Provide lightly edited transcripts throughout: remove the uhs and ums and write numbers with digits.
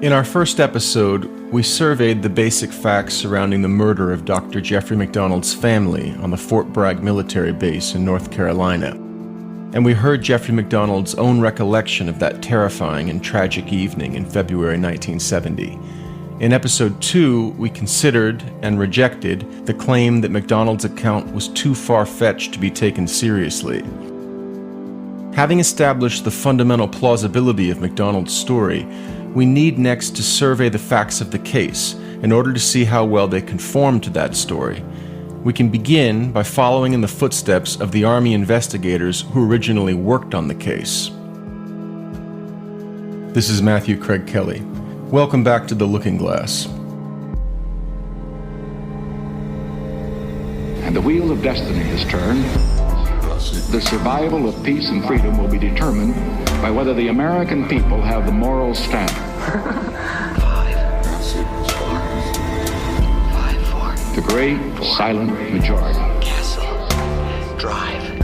In our first episode, we surveyed the basic facts surrounding the murder of Dr. Jeffrey MacDonald's family on the Fort Bragg military base in North Carolina. And we heard Jeffrey MacDonald's own recollection of that terrifying and tragic evening in February 1970. In episode 2, we considered and rejected the claim that MacDonald's account was too far-fetched to be taken seriously. Having established the fundamental plausibility of MacDonald's story, we need next to survey the facts of the case in order to see how well they conform to that story. We can begin by following in the footsteps of the Army investigators who originally worked on the case. This is Matthew Kraig Kelly. Welcome back to The Looking Glass. And the wheel of destiny has turned. The survival of peace and freedom will be determined by whether the American people have the moral stamp. 5, 4. The great silent majority. Castle. Drive.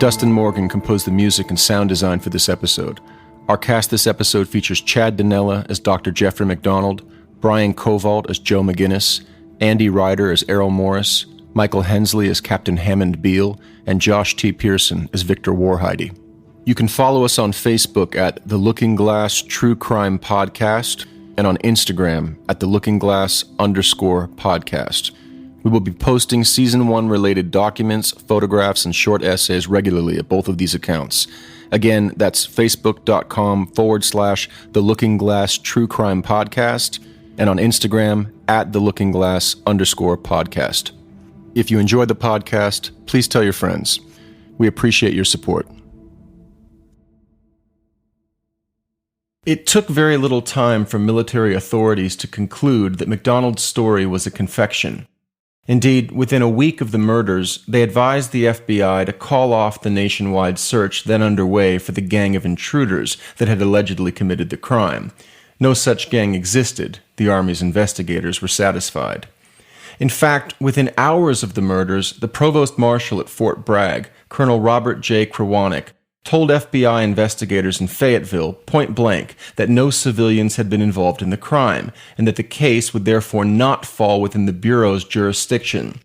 Dustin Morgan composed the music and sound design for this episode. Our cast this episode features Chad Dinella as Dr. Jeffrey MacDonald, Brian Kovalt as Joe McGinnis, Andy Ryder as Errol Morris, Michael Hensley as Captain Hammond Beale, and Josh T. Pearson as Victor Warheide. You can follow us on Facebook at The Looking Glass True Crime Podcast and on Instagram at @TheLookingGlass_podcast. We will be posting Season 1 related documents, photographs, and short essays regularly at both of these accounts. Again, that's facebook.com/The Looking Glass True Crime Podcast and on Instagram at @TheLookingGlass_podcast. If you enjoyed the podcast, please tell your friends. We appreciate your support. It took very little time for military authorities to conclude that MacDonald's story was a confection. Indeed, within a week of the murders, they advised the FBI to call off the nationwide search then underway for the gang of intruders that had allegedly committed the crime. No such gang existed. The Army's investigators were satisfied. In fact, within hours of the murders, the Provost Marshal at Fort Bragg, Colonel Robert J. Kraig, told FBI investigators in Fayetteville, point blank, that no civilians had been involved in the crime, and that the case would therefore not fall within the Bureau's jurisdiction.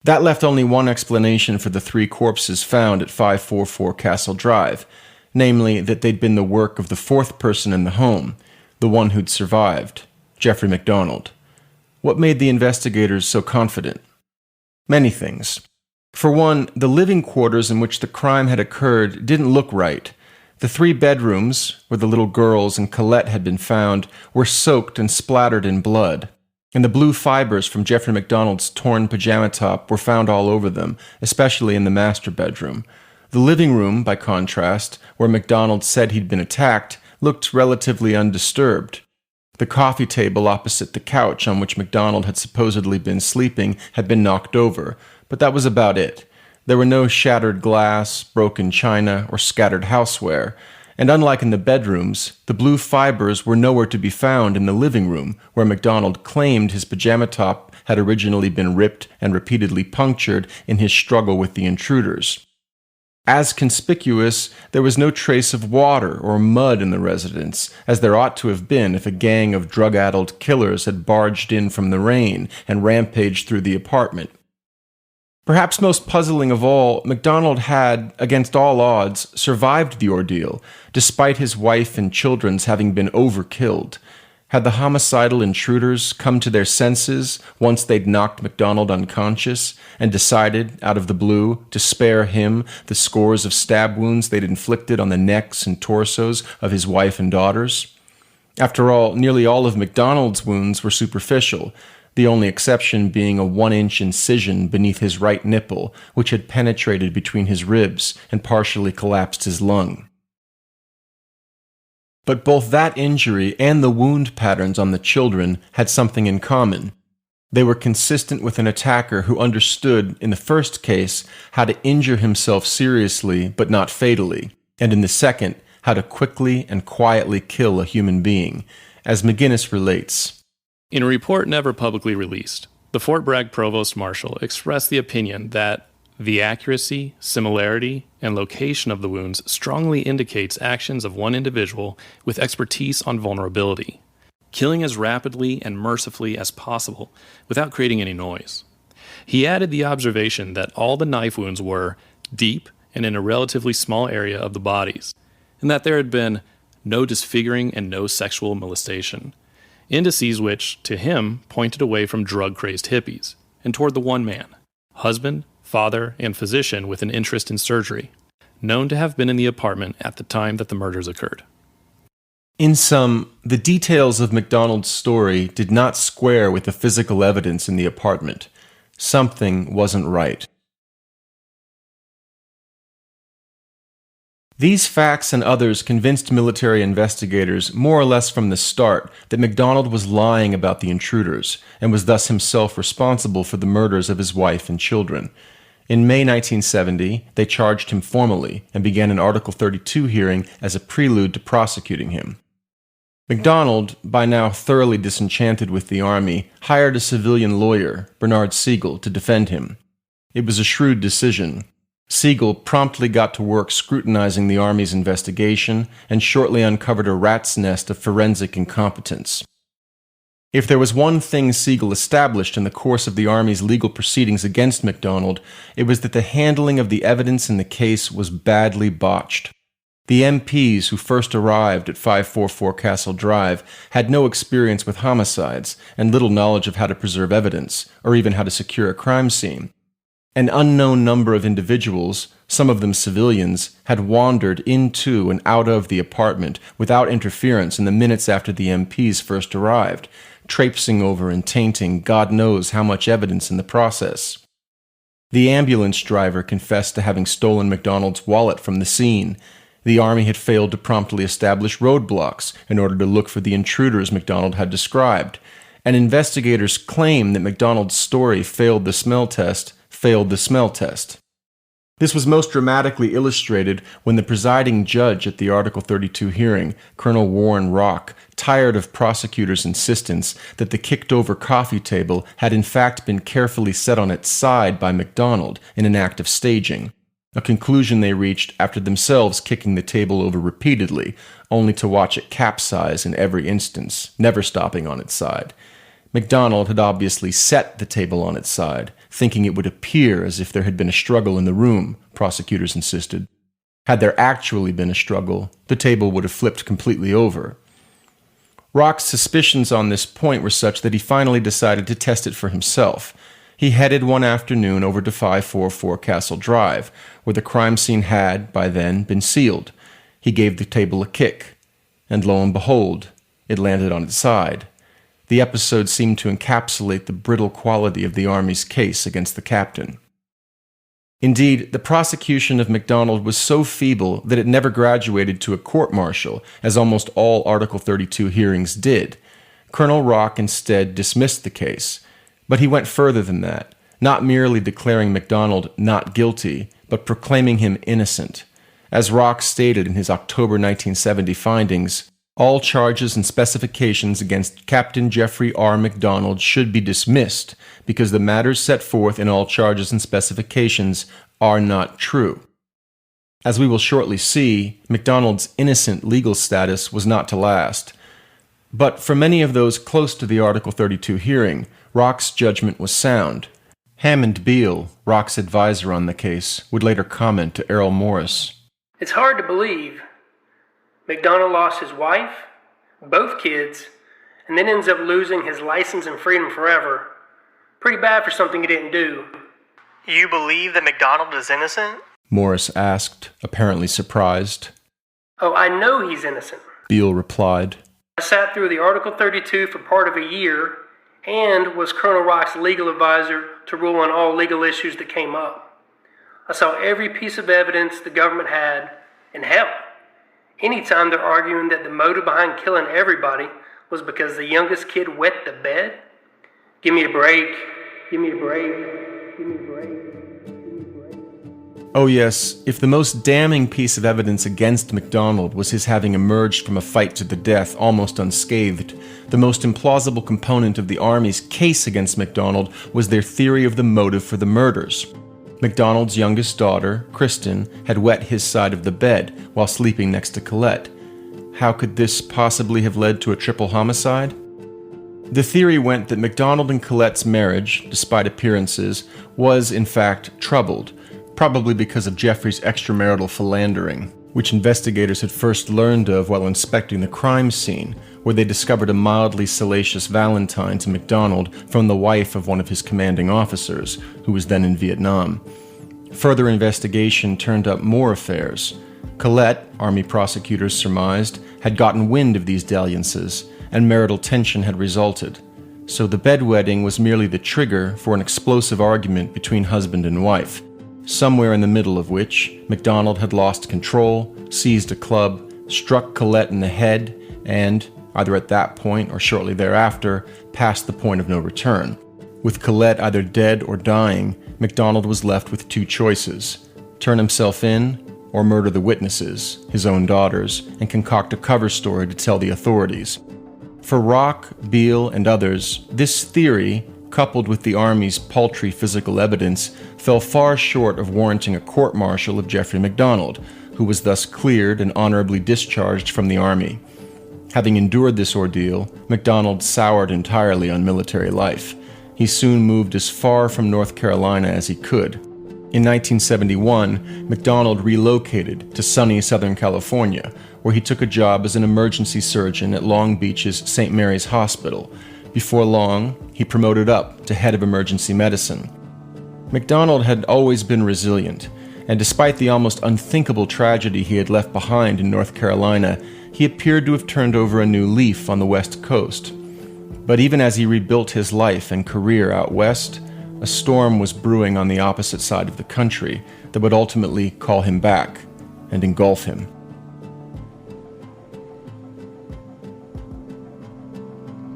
That left only one explanation for the 3 corpses found at 544 Castle Drive, namely that they'd been the work of the 4th person in the home, the one who'd survived, Jeffrey MacDonald. What made the investigators so confident? Many things. For one, the living quarters in which the crime had occurred didn't look right. The 3 bedrooms, where the little girls and Colette had been found, were soaked and splattered in blood, and the blue fibers from Jeffrey MacDonald's torn pajama top were found all over them, especially in the master bedroom. The living room, by contrast, where MacDonald said he'd been attacked, looked relatively undisturbed. The coffee table opposite the couch on which MacDonald had supposedly been sleeping had been knocked over, but that was about it. There were no shattered glass, broken china, or scattered houseware, and unlike in the bedrooms, the blue fibers were nowhere to be found in the living room, where MacDonald claimed his pajama top had originally been ripped and repeatedly punctured in his struggle with the intruders. As conspicuous, there was no trace of water or mud in the residence, as there ought to have been if a gang of drug-addled killers had barged in from the rain and rampaged through the apartment. Perhaps most puzzling of all, MacDonald had, against all odds, survived the ordeal, despite his wife and children's having been overkilled. Had the homicidal intruders come to their senses once they'd knocked MacDonald unconscious and decided, out of the blue, to spare him the scores of stab wounds they'd inflicted on the necks and torsos of his wife and daughters? After all, nearly all of MacDonald's wounds were superficial, the only exception being a 1-inch incision beneath his right nipple, which had penetrated between his ribs and partially collapsed his lung. But both that injury and the wound patterns on the children had something in common. They were consistent with an attacker who understood, in the first case, how to injure himself seriously but not fatally, and in the second, how to quickly and quietly kill a human being, as McGinnis relates. In a report never publicly released, the Fort Bragg Provost Marshal expressed the opinion that The accuracy, similarity, and location of the wounds strongly indicates actions of one individual with expertise on vulnerability, killing as rapidly and mercifully as possible without creating any noise. He added the observation that all the knife wounds were deep and in a relatively small area of the bodies, and that there had been no disfiguring and no sexual molestation, indices which, to him, pointed away from drug-crazed hippies, and toward the one man, husband, father, and physician with an interest in surgery, known to have been in the apartment at the time that the murders occurred. In sum, the details of MacDonald's story did not square with the physical evidence in the apartment. Something wasn't right. These facts and others convinced military investigators more or less from the start that MacDonald was lying about the intruders and was thus himself responsible for the murders of his wife and children. In May 1970, they charged him formally and began an Article 32 hearing as a prelude to prosecuting him. MacDonald, by now thoroughly disenchanted with the Army, hired a civilian lawyer, Bernard Siegel, to defend him. It was a shrewd decision. Siegel promptly got to work scrutinizing the Army's investigation and shortly uncovered a rat's nest of forensic incompetence. If there was one thing Siegel established in the course of the Army's legal proceedings against MacDonald, it was that the handling of the evidence in the case was badly botched. The MPs who first arrived at 544 Castle Drive had no experience with homicides and little knowledge of how to preserve evidence, or even how to secure a crime scene. An unknown number of individuals, some of them civilians, had wandered into and out of the apartment without interference in the minutes after the MPs first arrived, traipsing over and tainting God knows how much evidence in the process. The ambulance driver confessed to having stolen MacDonald's wallet from the scene. The Army had failed to promptly establish roadblocks in order to look for the intruders MacDonald had described, and investigators claim that MacDonald's story failed the smell test. This was most dramatically illustrated when the presiding judge at the Article 32 hearing, Colonel Warren Rock, tired of prosecutors' insistence that the kicked-over coffee table had in fact been carefully set on its side by MacDonald in an act of staging, a conclusion they reached after themselves kicking the table over repeatedly, only to watch it capsize in every instance, never stopping on its side. MacDonald had obviously set the table on its side, thinking it would appear as if there had been a struggle in the room, prosecutors insisted. Had there actually been a struggle, the table would have flipped completely over. Rock's suspicions on this point were such that he finally decided to test it for himself. He headed one afternoon over to 544 Castle Drive, where the crime scene had, by then, been sealed. He gave the table a kick, and lo and behold, it landed on its side. The episode seemed to encapsulate the brittle quality of the Army's case against the captain. Indeed, the prosecution of MacDonald was so feeble that it never graduated to a court-martial, as almost all Article 32 hearings did. Colonel Rock instead dismissed the case. But he went further than that, not merely declaring MacDonald not guilty, but proclaiming him innocent. As Rock stated in his October 1970 findings, all charges and specifications against Captain Jeffrey R. MacDonald should be dismissed because the matters set forth in all charges and specifications are not true. As we will shortly see, MacDonald's innocent legal status was not to last. But for many of those close to the Article 32 hearing, Rock's judgment was sound. Hammond Beale, Rock's advisor on the case, would later comment to Errol Morris. It's hard to believe. MacDonald lost his wife, both kids, and then ends up losing his license and freedom forever. Pretty bad for something he didn't do. You believe that MacDonald is innocent? Morris asked, apparently surprised. Oh, I know he's innocent. Beale replied. I sat through the Article 32 for part of a year and was Colonel Rock's legal advisor to rule on all legal issues that came up. I saw every piece of evidence the government had, and hell, anytime they're arguing that the motive behind killing everybody was because the youngest kid wet the bed? Give me a break. Give me a break. Give me a break. Oh yes, if the most damning piece of evidence against MacDonald was his having emerged from a fight to the death almost unscathed, the most implausible component of the Army's case against MacDonald was their theory of the motive for the murders. MacDonald's youngest daughter, Kristen, had wet his side of the bed while sleeping next to Colette. How could this possibly have led to a triple homicide? The theory went that MacDonald and Colette's marriage, despite appearances, was in fact troubled, probably because of Jeffrey's extramarital philandering, which investigators had first learned of while inspecting the crime scene, where they discovered a mildly salacious Valentine to MacDonald from the wife of one of his commanding officers, who was then in Vietnam. Further investigation turned up more affairs. Colette, Army prosecutors surmised, had gotten wind of these dalliances, and marital tension had resulted. So the bedwetting was merely the trigger for an explosive argument between husband and wife, somewhere in the middle of which MacDonald had lost control, seized a club, struck Colette in the head, and, either at that point or shortly thereafter, passed the point of no return. With Colette either dead or dying, MacDonald was left with two choices: turn himself in, or murder the witnesses, his own daughters, and concoct a cover story to tell the authorities. For Rock, Beale, and others, this theory, coupled with the Army's paltry physical evidence, fell far short of warranting a court-martial of Jeffrey MacDonald, who was thus cleared and honorably discharged from the Army. Having endured this ordeal, MacDonald soured entirely on military life. He soon moved as far from North Carolina as he could. In 1971, MacDonald relocated to sunny Southern California, where he took a job as an emergency surgeon at Long Beach's St. Mary's Hospital. Before long, he promoted up to head of emergency medicine. MacDonald had always been resilient, and despite the almost unthinkable tragedy he had left behind in North Carolina, he appeared to have turned over a new leaf on the West Coast. But even as he rebuilt his life and career out west, a storm was brewing on the opposite side of the country that would ultimately call him back and engulf him.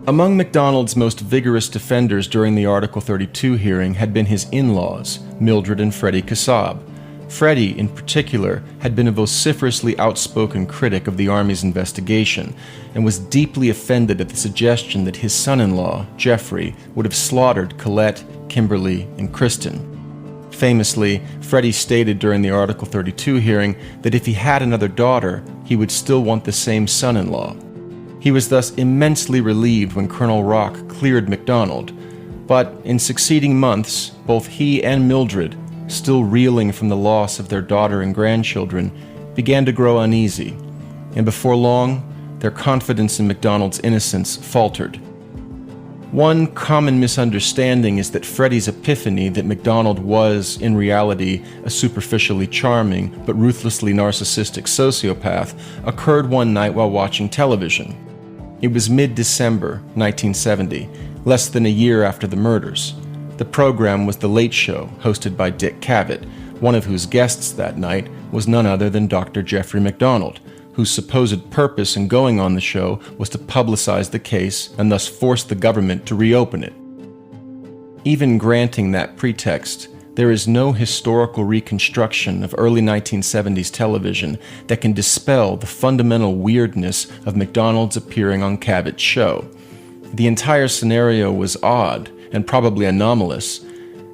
Among MacDonald's most vigorous defenders during the Article 32 hearing had been his in-laws, Mildred and Freddie Kassab. Freddie, in particular, had been a vociferously outspoken critic of the Army's investigation and was deeply offended at the suggestion that his son-in-law, Jeffrey, would have slaughtered Colette, Kimberly, and Kristen. Famously, Freddie stated during the Article 32 hearing that if he had another daughter, he would still want the same son-in-law. He was thus immensely relieved when Colonel Rock cleared MacDonald, but in succeeding months, both he and Mildred, still reeling from the loss of their daughter and grandchildren, began to grow uneasy, and before long, their confidence in MacDonald's innocence faltered. One common misunderstanding is that Freddie's epiphany that MacDonald was, in reality, a superficially charming but ruthlessly narcissistic sociopath occurred one night while watching television. It was mid-December 1970, less than a year after the murders. The program was The Late Show, hosted by Dick Cavett, one of whose guests that night was none other than Dr. Jeffrey MacDonald, whose supposed purpose in going on the show was to publicize the case and thus force the government to reopen it. Even granting that pretext, there is no historical reconstruction of early 1970s television that can dispel the fundamental weirdness of MacDonald's appearing on Cavett's show. The entire scenario was odd and probably anomalous,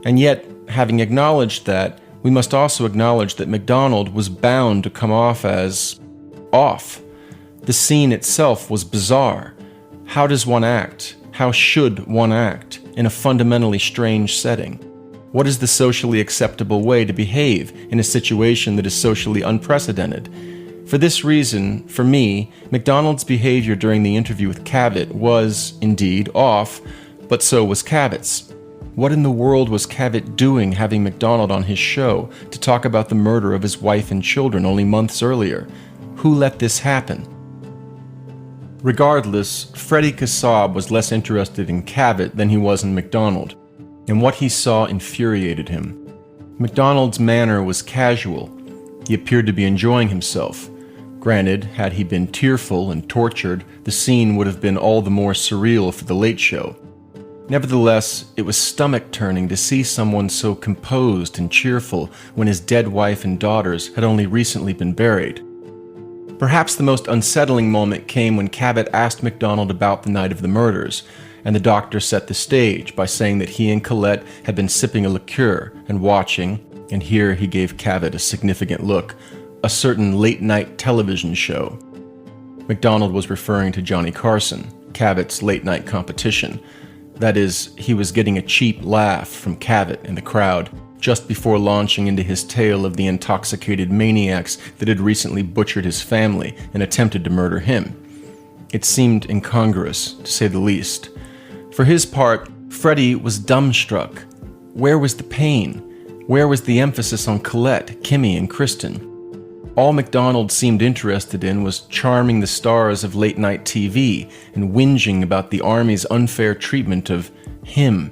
and yet, having acknowledged that, we must also acknowledge that MacDonald was bound to come off as off. The scene itself was bizarre. How does one act? How should one act in a fundamentally strange setting? What is the socially acceptable way to behave in a situation that is socially unprecedented? For this reason, for me, MacDonald's behavior during the interview with Cavett was, indeed, off, but so was Cavett's. What in the world was Cavett doing having MacDonald on his show to talk about the murder of his wife and children only months earlier? Who let this happen? Regardless, Freddie Kassab was less interested in Cavett than he was in MacDonald, and what he saw infuriated him. MacDonald's manner was casual. He appeared to be enjoying himself. Granted, had he been tearful and tortured, the scene would have been all the more surreal for The Late Show. Nevertheless, it was stomach-turning to see someone so composed and cheerful when his dead wife and daughters had only recently been buried. Perhaps the most unsettling moment came when Cavett asked MacDonald about the night of the murders, and the doctor set the stage by saying that he and Colette had been sipping a liqueur and watching, And here he gave Cavett a significant look, a certain late-night television show. MacDonald was referring to Johnny Carson, Cavett's late-night competition. That is, he was getting a cheap laugh from Cavett and the crowd just before launching into his tale of the intoxicated maniacs that had recently butchered his family and attempted to murder him. It seemed incongruous, to say the least. For his part, Freddie was dumbstruck. Where was the pain? Where was the emphasis on Colette, Kimmy, and Kristen? All MacDonald seemed interested in was charming the stars of late-night TV and whinging about the Army's unfair treatment of him.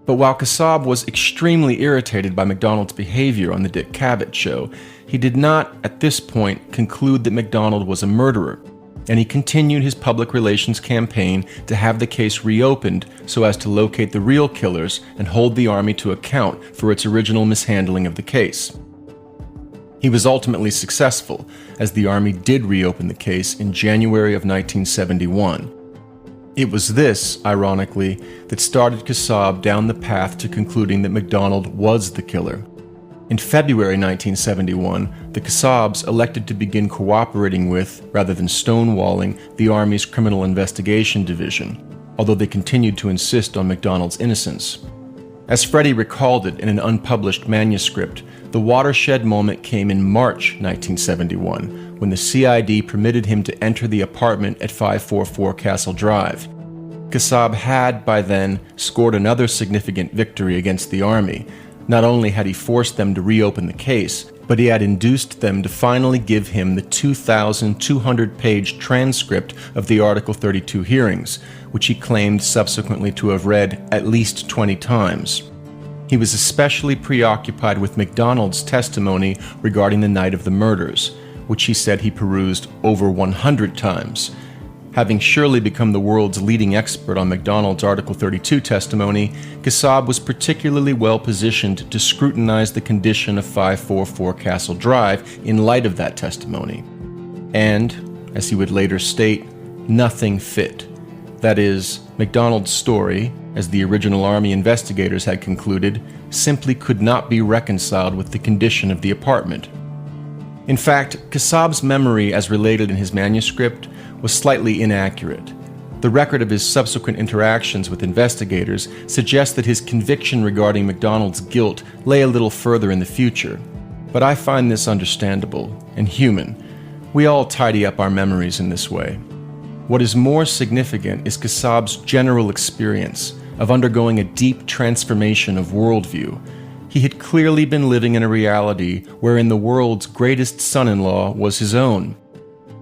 But while Kassab was extremely irritated by MacDonald's behavior on the Dick Cavett show, he did not, at this point, conclude that MacDonald was a murderer, and he continued his public relations campaign to have the case reopened so as to locate the real killers and hold the Army to account for its original mishandling of the case. He was ultimately successful, as the Army did reopen the case in January of 1971. It was this, ironically, that started Kassab down the path to concluding that MacDonald was the killer. In February 1971, the Kassabs elected to begin cooperating with, rather than stonewalling, the Army's Criminal Investigation Division, although they continued to insist on MacDonald's innocence. As Freddie recalled it in an unpublished manuscript, the watershed moment came in March 1971, when the CID permitted him to enter the apartment at 544 Castle Drive. Kassab had, by then, scored another significant victory against the Army. Not only had he forced them to reopen the case, but he had induced them to finally give him the 2,200-page transcript of the Article 32 hearings, which he claimed subsequently to have read at least 20 times. He was especially preoccupied with MacDonald's testimony regarding the night of the murders, which he said he perused over 100 times. Having surely become the world's leading expert on MacDonald's Article 32 testimony, Kassab was particularly well positioned to scrutinize the condition of 544 Castle Drive in light of that testimony. And, as he would later state, nothing fit. That is, MacDonald's story, as the original Army investigators had concluded, simply could not be reconciled with the condition of the apartment. In fact, Kassab's memory as related in his manuscript was slightly inaccurate. The record of his subsequent interactions with investigators suggests that his conviction regarding MacDonald's guilt lay a little further in the future. But I find this understandable and human. We all tidy up our memories in this way. What is more significant is Kassab's general experience of undergoing a deep transformation of worldview. He had clearly been living in a reality wherein the world's greatest son-in-law was his own,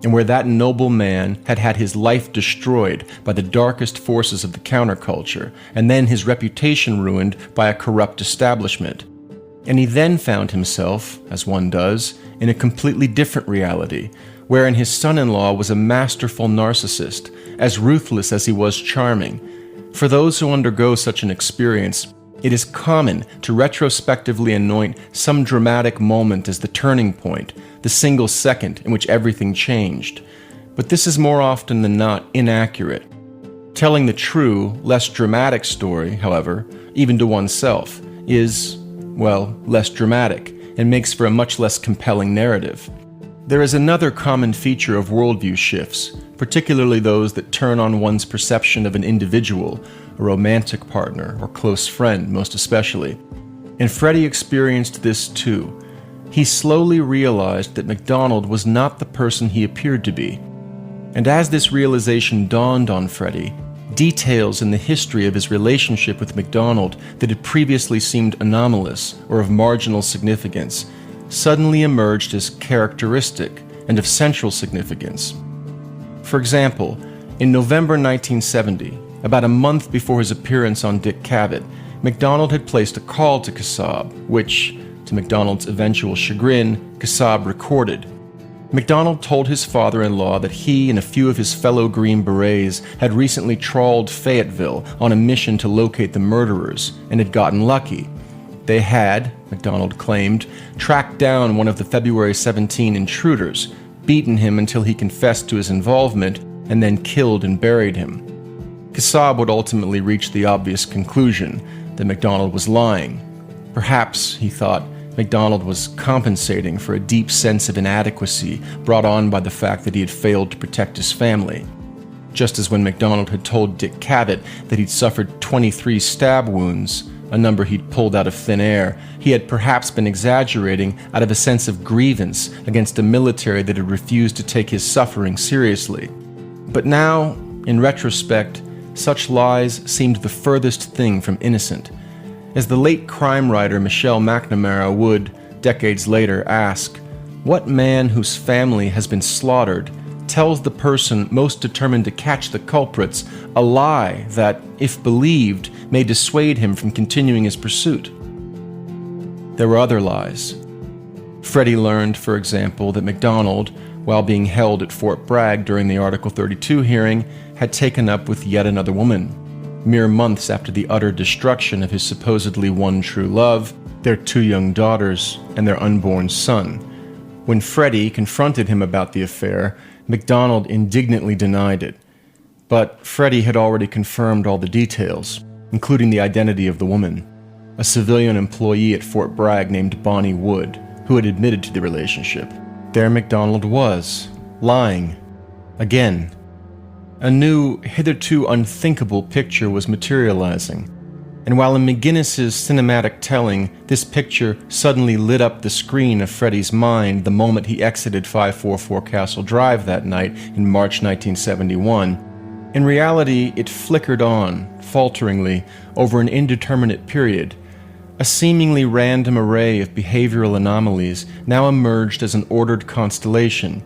and where that noble man had had his life destroyed by the darkest forces of the counterculture, and then his reputation ruined by a corrupt establishment. And he then found himself, as one does, in a completely different reality, wherein his son-in-law was a masterful narcissist, as ruthless as he was charming. For those who undergo such an experience, it is common to retrospectively anoint some dramatic moment as the turning point, the single second in which everything changed. But this is more often than not inaccurate. Telling the true, less dramatic story, however, even to oneself, is, well, less dramatic, and makes for a much less compelling narrative. There is another common feature of worldview shifts, particularly those that turn on one's perception of an individual, a romantic partner, or close friend, most especially. And Freddie experienced this too. He slowly realized that MacDonald was not the person he appeared to be. And as this realization dawned on Freddie, details in the history of his relationship with MacDonald that had previously seemed anomalous or of marginal significance suddenly emerged as characteristic and of central significance. For example, in November 1970, about a month before his appearance on Dick Cavett, MacDonald had placed a call to Kassab, which, to MacDonald's eventual chagrin, Kassab recorded. MacDonald told his father-in-law that he and a few of his fellow Green Berets had recently trawled Fayetteville on a mission to locate the murderers, and had gotten lucky. They had, MacDonald claimed, tracked down one of the February 17 intruders, beaten him until he confessed to his involvement, and then killed and buried him. Kassab would ultimately reach the obvious conclusion that MacDonald was lying. Perhaps, he thought, MacDonald was compensating for a deep sense of inadequacy brought on by the fact that he had failed to protect his family. Just as when MacDonald had told Dick Cavett that he'd suffered 23 stab wounds, a number he'd pulled out of thin air, he had perhaps been exaggerating out of a sense of grievance against a military that had refused to take his suffering seriously. But now, in retrospect, such lies seemed the furthest thing from innocent. As the late crime writer Michelle McNamara would, decades later, ask, what man whose family has been slaughtered tells the person most determined to catch the culprits a lie that, if believed, may dissuade him from continuing his pursuit? There were other lies. Freddie learned, for example, that MacDonald, while being held at Fort Bragg during the Article 32 hearing, had taken up with yet another woman, mere months after the utter destruction of his supposedly one true love, their 2 young daughters, and their unborn son. When Freddie confronted him about the affair, MacDonald indignantly denied it. But Freddie had already confirmed all the details, including the identity of the woman, a civilian employee at Fort Bragg named Bonnie Wood, who had admitted to the relationship. There MacDonald was, lying. Again. A new, hitherto unthinkable picture was materializing, and while in McGinnis's cinematic telling, this picture suddenly lit up the screen of Freddie's mind the moment he exited 544 Castle Drive that night in March 1971, in reality it flickered on, falteringly, over an indeterminate period. A seemingly random array of behavioral anomalies now emerged as an ordered constellation.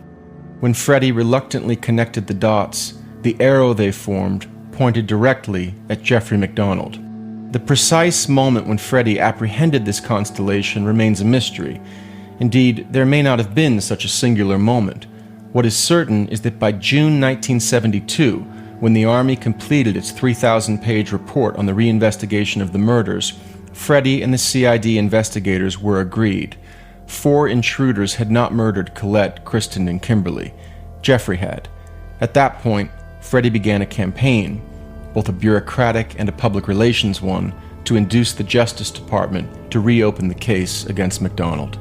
When Freddie reluctantly connected the dots, the arrow they formed pointed directly at Jeffrey MacDonald. The precise moment when Freddie apprehended this constellation remains a mystery. Indeed, there may not have been such a singular moment. What is certain is that by June 1972, when the Army completed its 3,000-page report on the reinvestigation of the murders, Freddie and the CID investigators were agreed. 4 intruders had not murdered Colette, Kristen, and Kimberly. Jeffrey had. At that point, Freddie began a campaign, both a bureaucratic and a public relations one, to induce the Justice Department to reopen the case against MacDonald.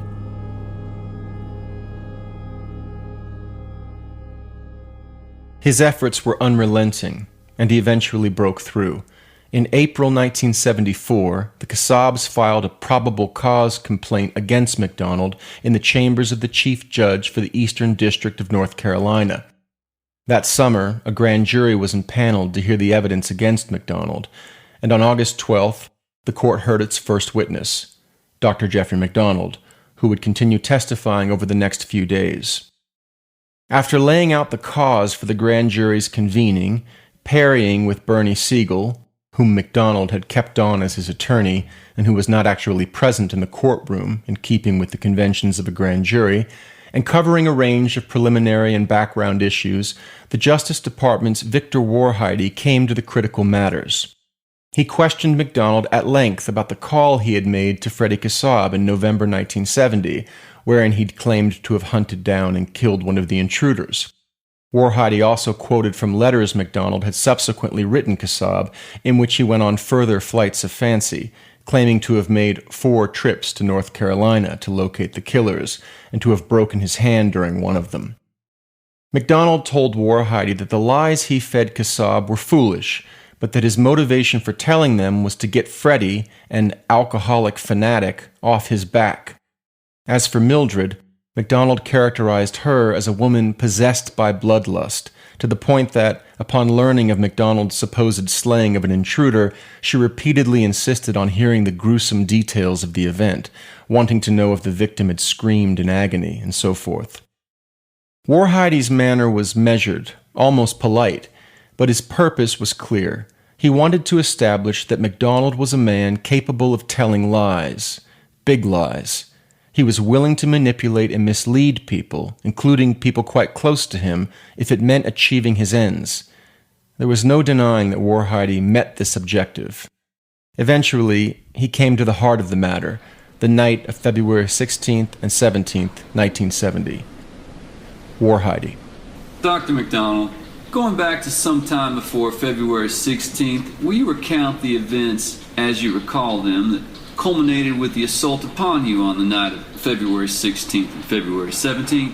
His efforts were unrelenting, and he eventually broke through. In April 1974, the Kassabs filed a probable cause complaint against MacDonald in the chambers of the Chief Judge for the Eastern District of North Carolina. That summer, a grand jury was impaneled to hear the evidence against MacDonald, and on August 12th, the court heard its first witness, Dr. Jeffrey MacDonald, who would continue testifying over the next few days. After laying out the cause for the grand jury's convening, parrying with Bernie Siegel, whom MacDonald had kept on as his attorney and who was not actually present in the courtroom in keeping with the conventions of a grand jury, and covering a range of preliminary and background issues, the Justice Department's Victor Warhide came to the critical matters. He questioned MacDonald at length about the call he had made to Freddie Kassab in November 1970, wherein he'd claimed to have hunted down and killed one of the intruders. Warhide also quoted from letters MacDonald had subsequently written Kassab, in which he went on further flights of fancy, claiming to have made 4 trips to North Carolina to locate the killers, and to have broken his hand during one of them. MacDonald told Warhide that the lies he fed Kassab were foolish, but that his motivation for telling them was to get Freddie, an alcoholic fanatic, off his back. As for Mildred, MacDonald characterized her as a woman possessed by bloodlust, to the point that, upon learning of MacDonald's supposed slaying of an intruder, she repeatedly insisted on hearing the gruesome details of the event, wanting to know if the victim had screamed in agony, and so forth. Warhide's manner was measured, almost polite, but his purpose was clear. He wanted to establish that MacDonald was a man capable of telling lies, big lies. He was willing to manipulate and mislead people, including people quite close to him, if it meant achieving his ends. There was no denying that Warhide met this objective. Eventually, he came to the heart of the matter, the night of February 16th and 17th, 1970. Warhide. Dr. MacDonald, going back to sometime before February 16th, will you recount the events as you recall them that culminated with the assault upon you on the night of February 16th and February 17th.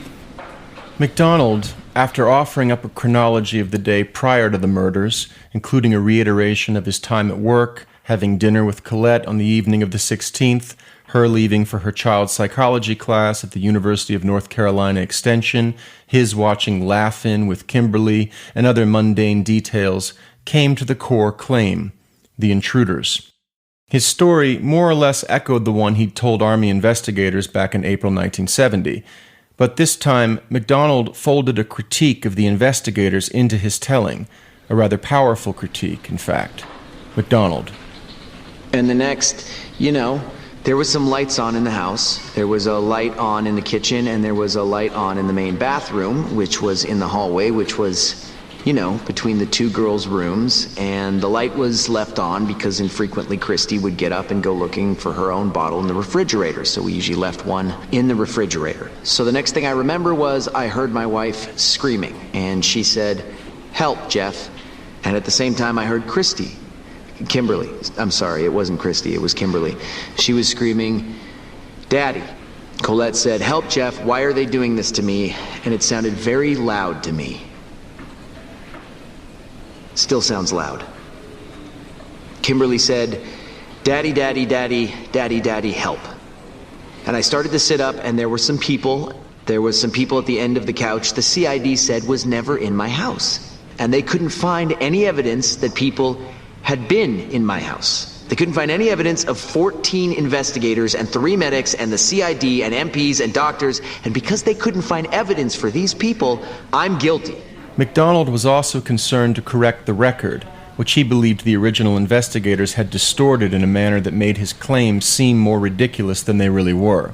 MacDonald, after offering up a chronology of the day prior to the murders, including a reiteration of his time at work, having dinner with Colette on the evening of the 16th, her leaving for her child psychology class at the University of North Carolina Extension, his watching Laugh-In with Kimberly, and other mundane details, came to the core claim: the intruders. His story more or less echoed the one he'd told Army investigators back in April 1970, but this time MacDonald folded a critique of the investigators into his telling, a rather powerful critique, in fact. MacDonald. And the next, there was some lights on in the house. There was a light on in the kitchen, and there was a light on in the main bathroom, which was in the hallway, which was, between the two girls' rooms. And the light was left on because infrequently Christy would get up and go looking for her own bottle in the refrigerator. So we usually left one in the refrigerator. So the next thing I remember was I heard my wife screaming, and she said, "Help, Jeff." And at the same time I heard Kimberly, I'm sorry, it wasn't Christy, it was Kimberly. She was screaming, "Daddy." Colette said, "Help, Jeff, why are they doing this to me?" And it sounded very loud to me. Still sounds loud. Kimberly said, "Daddy, daddy, daddy, daddy, daddy, help." And I started to sit up, and there were some people. There was some people at the end of the couch the CID said was never in my house. And they couldn't find any evidence that people had been in my house. They couldn't find any evidence of 14 investigators and 3 medics and the CID and MPs and doctors, and because they couldn't find evidence for these people, I'm guilty. MacDonald was also concerned to correct the record, which he believed the original investigators had distorted in a manner that made his claims seem more ridiculous than they really were.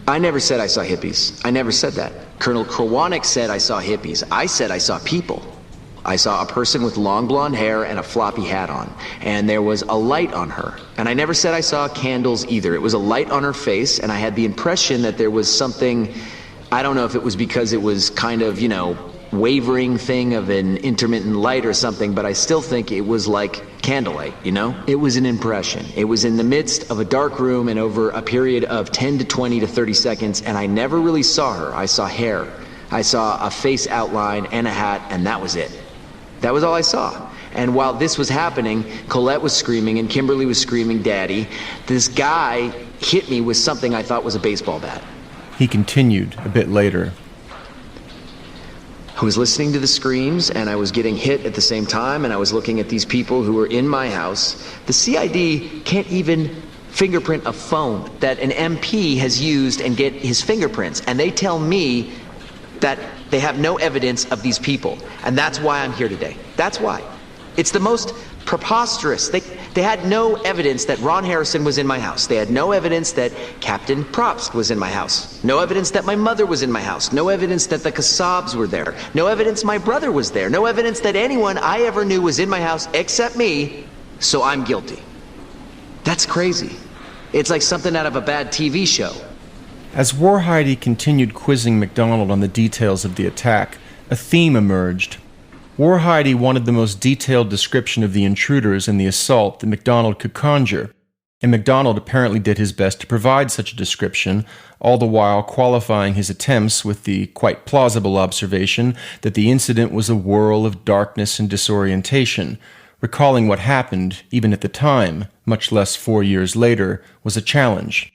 I never said I saw hippies. I never said that. Colonel Krawanek said I saw hippies. I said I saw people. I saw a person with long blonde hair and a floppy hat on, and there was a light on her. And I never said I saw candles either. It was a light on her face, and I had the impression that there was something, I don't know if it was because it was kind of, wavering thing of an intermittent light or something, but I still think it was like candlelight, It was an impression. It was in the midst of a dark room and over a period of 10 to 20 to 30 seconds, and I never really saw her. I saw hair. I saw a face outline and a hat, and that was it. That was all I saw. And while this was happening, Colette was screaming and Kimberly was screaming, "Daddy." This guy hit me with something I thought was a baseball bat. He continued a bit later. I was listening to the screams, and I was getting hit at the same time, and I was looking at these people who were in my house. The CID can't even fingerprint a phone that an MP has used and get his fingerprints, and they tell me that they have no evidence of these people, and that's why I'm here today. That's why. It's the most preposterous. They had no evidence that Ron Harrison was in my house. They had no evidence that Captain Probst was in my house. No evidence that my mother was in my house. No evidence that the Kassabs were there. No evidence my brother was there. No evidence that anyone I ever knew was in my house except me, so I'm guilty. That's crazy. It's like something out of a bad TV show. As Warhide continued quizzing MacDonald on the details of the attack, a theme emerged. Warhide wanted the most detailed description of the intruders and the assault that MacDonald could conjure, and MacDonald apparently did his best to provide such a description, all the while qualifying his attempts with the quite plausible observation that the incident was a whirl of darkness and disorientation. Recalling what happened, even at the time, much less 4 years later, was a challenge.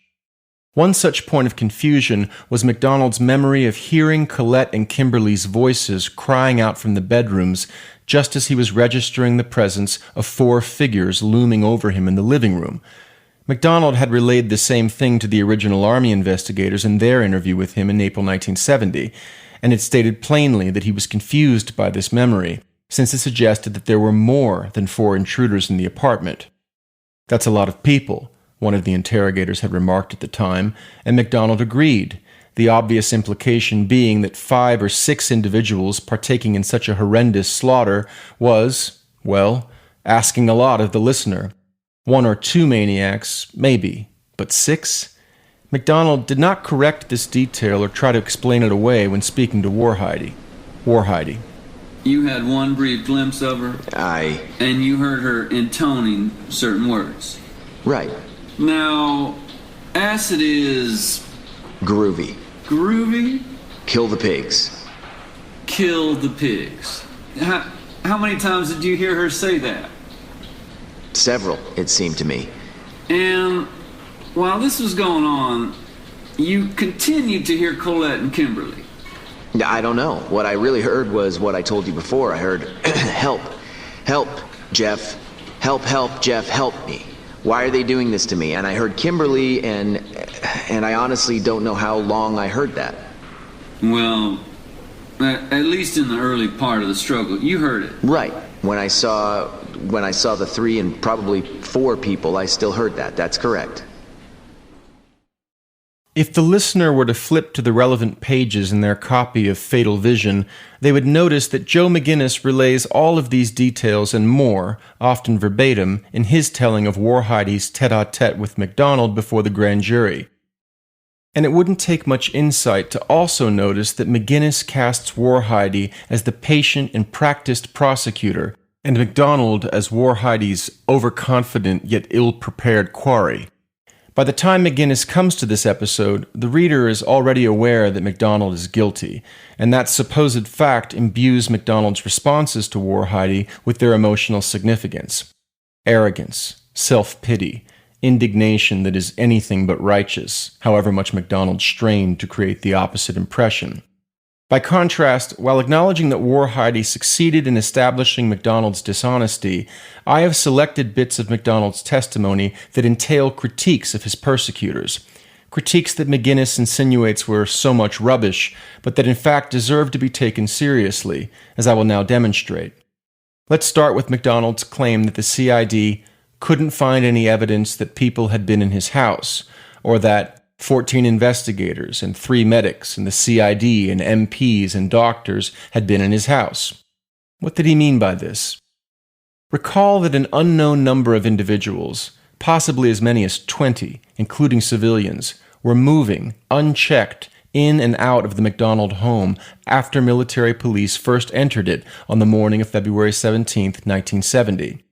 One such point of confusion was MacDonald's memory of hearing Colette and Kimberly's voices crying out from the bedrooms just as he was registering the presence of 4 figures looming over him in the living room. MacDonald had relayed the same thing to the original Army investigators in their interview with him in April 1970, and it stated plainly that he was confused by this memory, since it suggested that there were more than 4 intruders in the apartment. "That's a lot of people," one of the interrogators had remarked at the time, and MacDonald agreed, the obvious implication being that 5 or 6 individuals partaking in such a horrendous slaughter was, well, asking a lot of the listener. 1 or 2 maniacs, maybe, but 6? MacDonald did not correct this detail or try to explain it away when speaking to Warhide. Warhide. You had one brief glimpse of her, and you heard her intoning certain words. Right. Now, acid is... Groovy. groovy? Kill the pigs. Kill the pigs. How many times did you hear her say that? Several, it seemed to me. And while this was going on, you continued to hear Colette and Kimberly. I don't know. What I really heard was what I told you before. I heard, help, help, Jeff, help, Jeff, help me. Why are they doing this to me? And I heard Kimberly, and I honestly don't know how long I heard that. Well, at least in the early part of the struggle, you heard it. Right. When I saw the 3 and probably 4 people, I still heard that. That's correct. If the listener were to flip to the relevant pages in their copy of Fatal Vision, they would notice that Joe McGinnis relays all of these details and more, often verbatim, in his telling of Warhidey's tete-a-tete with MacDonald before the grand jury. And it wouldn't take much insight to also notice that McGinnis casts Warhidey as the patient and practiced prosecutor, and MacDonald as Warhidey's overconfident yet ill-prepared quarry. By the time McGinnis comes to this episode, the reader is already aware that MacDonald is guilty, and that supposed fact imbues MacDonald's responses to Warhidey with their emotional significance. Arrogance, self-pity, indignation that is anything but righteous, however much MacDonald strained to create the opposite impression. By contrast, while acknowledging that Warhidey succeeded in establishing MacDonald's dishonesty, I have selected bits of MacDonald's testimony that entail critiques of his persecutors, critiques that McGinnis insinuates were so much rubbish, but that in fact deserve to be taken seriously, as I will now demonstrate. Let's start with MacDonald's claim that the CID couldn't find any evidence that people had been in his house, or that 14 investigators and 3 medics and the CID and MPs and doctors had been in his house. What did he mean by this? Recall that an unknown number of individuals, possibly as many as 20, including civilians, were moving, unchecked, in and out of the MacDonald home after military police first entered it on the morning of February 17, 1970.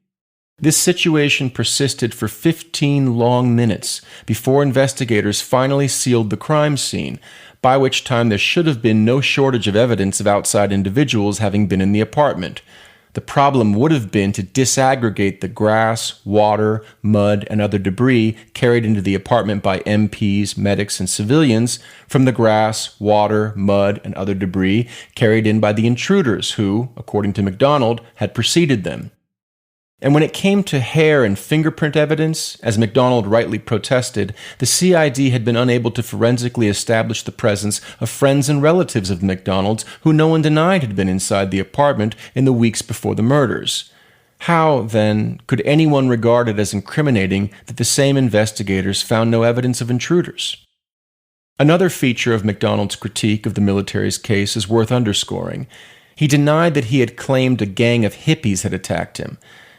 This situation persisted for 15 long minutes before investigators finally sealed the crime scene, by which time there should have been no shortage of evidence of outside individuals having been in the apartment. The problem would have been to disaggregate the grass, water, mud, and other debris carried into the apartment by MPs, medics, and civilians from the grass, water, mud, and other debris carried in by the intruders who, according to MacDonald, had preceded them. And when it came to hair and fingerprint evidence, as MacDonald rightly protested, the CID had been unable to forensically establish the presence of friends and relatives of MacDonald's who no one denied had been inside the apartment in the weeks before the murders. How, then, could anyone regard it as incriminating that the same investigators found no evidence of intruders? Another feature of MacDonald's critique of the military's case is worth underscoring. He denied that he had claimed a gang of hippies had attacked him.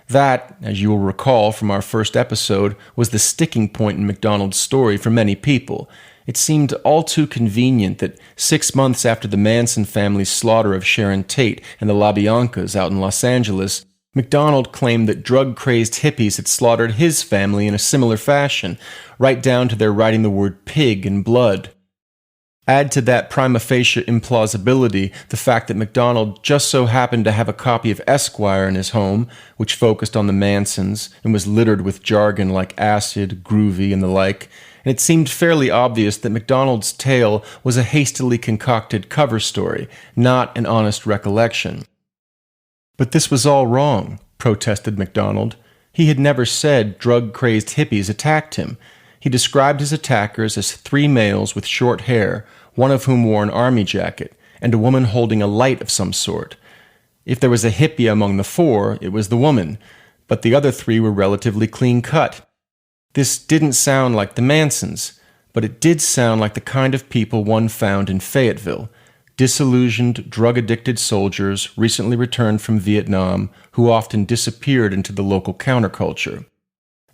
That, as you will recall from our first episode, was the sticking point in MacDonald's story for many people. It seemed all too convenient that 6 months after the Manson family's slaughter of Sharon Tate and the LaBiancas out in Los Angeles, MacDonald claimed that drug-crazed hippies had slaughtered his family in a similar fashion, right down to their writing the word pig in blood. Add to that prima facie implausibility the fact that MacDonald just so happened to have a copy of Esquire in his home, which focused on the Mansons and was littered with jargon like acid, groovy, and the like, and it seemed fairly obvious that MacDonald's tale was a hastily concocted cover story, not an honest recollection. But this was all wrong, protested MacDonald. He had never said drug-crazed hippies attacked him. He described his attackers as 3 males with short hair, one of whom wore an army jacket, and a woman holding a light of some sort. If there was a hippie among the 4, it was the woman, but the other 3 were relatively clean-cut. This didn't sound like the Mansons, but it did sound like the kind of people one found in Fayetteville, disillusioned, drug-addicted soldiers recently returned from Vietnam who often disappeared into the local counterculture.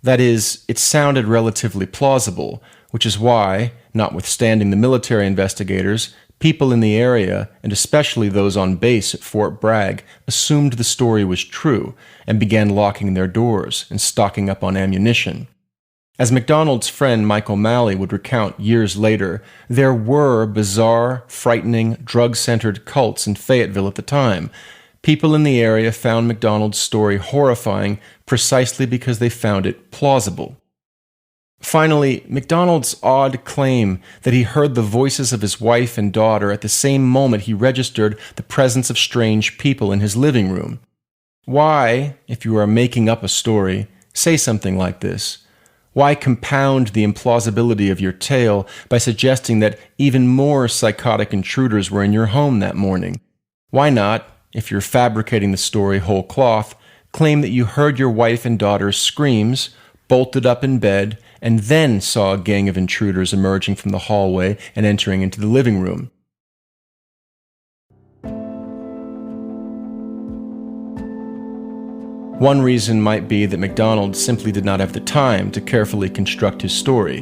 That is, it sounded relatively plausible, which is why, notwithstanding the military investigators, people in the area, and especially those on base at Fort Bragg, assumed the story was true and began locking their doors and stocking up on ammunition. As MacDonald's friend Michael Malley would recount years later, there were bizarre, frightening, drug-centered cults in Fayetteville at the time. People in the area found MacDonald's story horrifying precisely because they found it plausible. Finally, MacDonald's odd claim that he heard the voices of his wife and daughter at the same moment he registered the presence of strange people in his living room. Why, if you are making up a story, say something like this? Why compound the implausibility of your tale by suggesting that even more psychotic intruders were in your home that morning? Why not, if you're fabricating the story whole cloth, claim that you heard your wife and daughter's screams, bolted up in bed, and then saw a gang of intruders emerging from the hallway and entering into the living room? One reason might be that MacDonald simply did not have the time to carefully construct his story.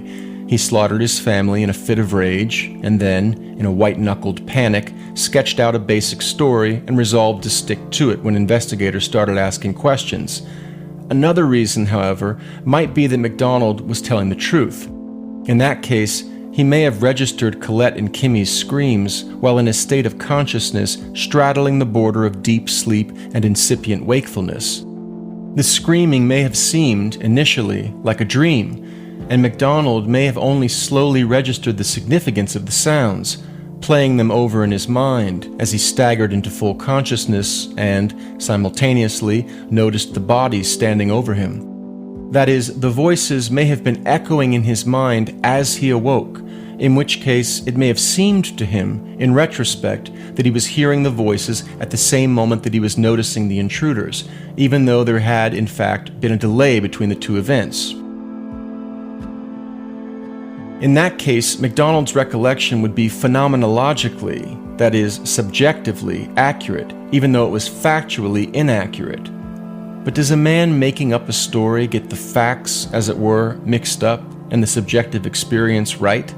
He slaughtered his family in a fit of rage, and then, in a white-knuckled panic, sketched out a basic story and resolved to stick to it when investigators started asking questions. Another reason, however, might be that MacDonald was telling the truth. In that case, he may have registered Colette and Kimmy's screams while in a state of consciousness straddling the border of deep sleep and incipient wakefulness. The screaming may have seemed, initially, like a dream, and MacDonald may have only slowly registered the significance of the sounds, playing them over in his mind as he staggered into full consciousness and, simultaneously, noticed the bodies standing over him. That is, the voices may have been echoing in his mind as he awoke, in which case it may have seemed to him, in retrospect, that he was hearing the voices at the same moment that he was noticing the intruders, even though there had, in fact, been a delay between the two events. In that case, MacDonald's recollection would be phenomenologically, that is, subjectively, accurate, even though it was factually inaccurate. But does a man making up a story get the facts, as it were, mixed up, and the subjective experience right?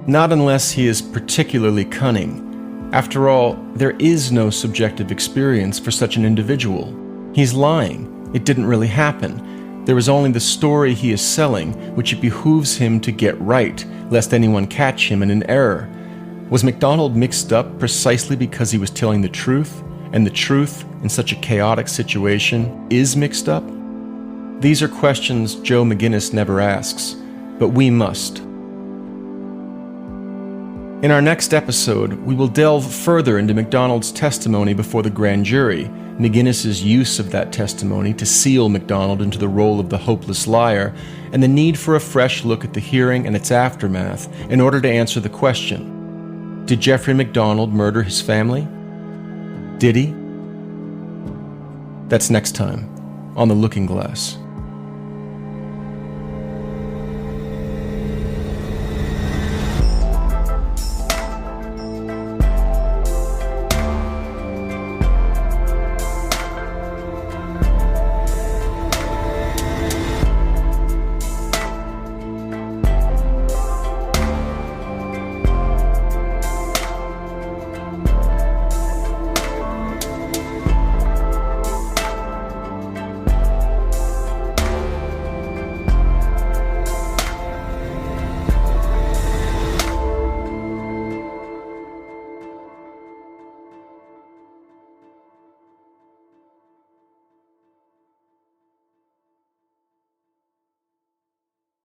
Not unless he is particularly cunning. After all, there is no subjective experience for such an individual. He's lying. It didn't really happen. There is only the story he is selling, which it behooves him to get right, lest anyone catch him in an error. Was MacDonald mixed up precisely because he was telling the truth, and the truth, in such a chaotic situation, is mixed up? These are questions Joe McGinnis never asks, but we must. In our next episode, we will delve further into MacDonald's testimony before the grand jury, McGinnis's use of that testimony to seal MacDonald into the role of the hopeless liar, and the need for a fresh look at the hearing and its aftermath in order to answer the question: did Jeffrey MacDonald murder his family? Did he? That's next time on The Looking Glass.